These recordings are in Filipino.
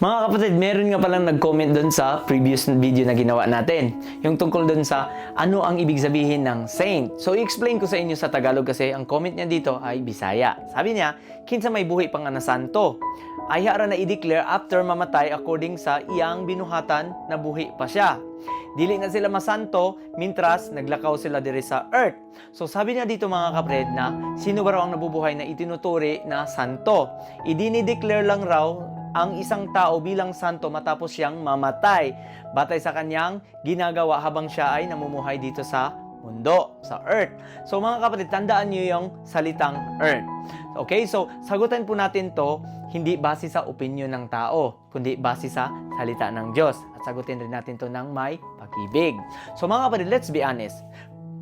Mga kapatid, meron nga palang nag-comment doon sa previous video na ginawa natin. Yung tungkol doon sa ano ang ibig sabihin ng saint. So, i-explain ko sa inyo sa Tagalog kasi ang comment niya dito ay Bisaya. Sabi niya, kinsa may buhi pang nga na santo. Ay hara na i-declare after mamatay according sa iyang binuhatan na buhi pa siya. Dili na sila masanto mintras naglakaw sila diri sa earth. So sabi niya dito mga kapatid na sino ba raw ang nabubuhay na itinuturi na santo. Idini-declare lang raw ang isang tao bilang santo matapos siyang mamatay batay sa kanyang ginagawa habang siya ay namumuhay dito sa mundo, sa earth. So mga kapatid, tandaan niyo yung salitang earth. Okay, so sagutan po natin to hindi base sa opinion ng tao, kundi base sa salita ng Diyos. At sagutin rin natin to ng may pag-ibig. So mga kapatid, let's be honest.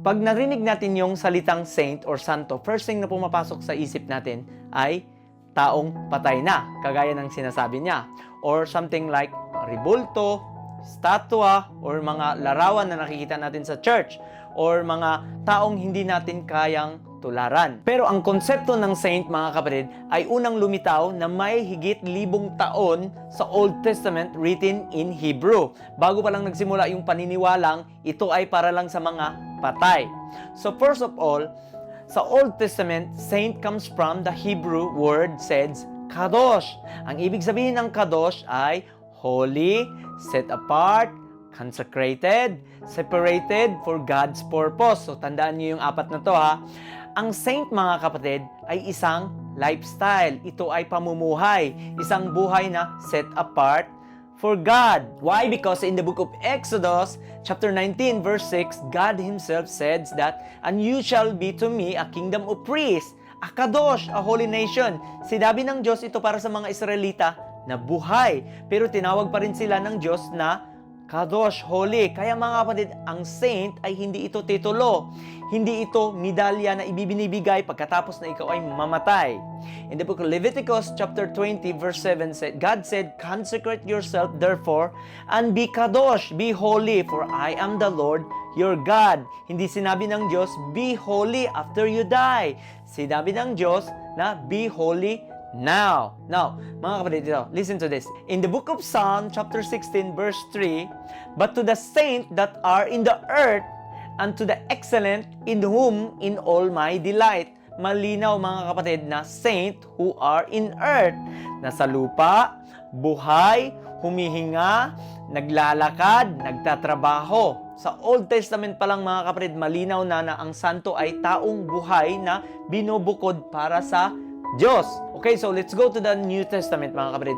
Pag narinig natin yung salitang saint or santo, first thing na pumapasok sa isip natin ay taong patay na, kagaya ng sinasabi niya. Or something like rebulto, statwa, or mga larawan na nakikita natin sa church, or mga taong hindi natin kayang tularan. Pero ang konsepto ng saint, mga kapatid, ay unang lumitaw na may higit 1,000 taon sa Old Testament written in Hebrew. Bago pa lang nagsimula yung paniniwalang ito ay para lang sa mga patay. So first of all, sa Old Testament, saint comes from the Hebrew word says kadosh. Ang ibig sabihin ng kadosh ay holy, set apart, consecrated, separated for God's purpose. So tandaan niyo yung apat na to ha. Ang saint, mga kapatid, ay isang lifestyle. Ito ay pamumuhay, isang buhay na set apart for God. Why? Because in the book of Exodus, chapter 19, verse 6, God Himself says that, "And you shall be to me a kingdom of priests, a kadosh, a holy nation." Sinabi ng Diyos ito para sa mga Israelita na buhay, pero tinawag pa rin sila ng Diyos na kadosh, holy. Kaya mga kapatid, ang saint ay hindi ito titulo. Hindi ito medalya na ibibinibigay pagkatapos na ikaw ay mamatay. In the book of Leviticus chapter 20 verse 7 said, God said, "Consecrate yourself therefore and be kadosh, be holy, for I am the Lord your God." Hindi sinabi ng Diyos, "Be holy after you die." Sinabi ng Diyos na be holy now. Now, mga kapatid, listen to this. In the book of Psalm chapter 16 verse 3, "But to the saint that are in the earth, and to the excellent in whom in all my delight." Malinaw mga kapatid na saint who are in earth. Nasa lupa, buhay, humihinga, naglalakad, nagtatrabaho. Sa Old Testament pa lang mga kapatid, malinaw na ang santo ay taong buhay na binubukod para sa Diyos. Okay, so let's go to the New Testament mga kapatid.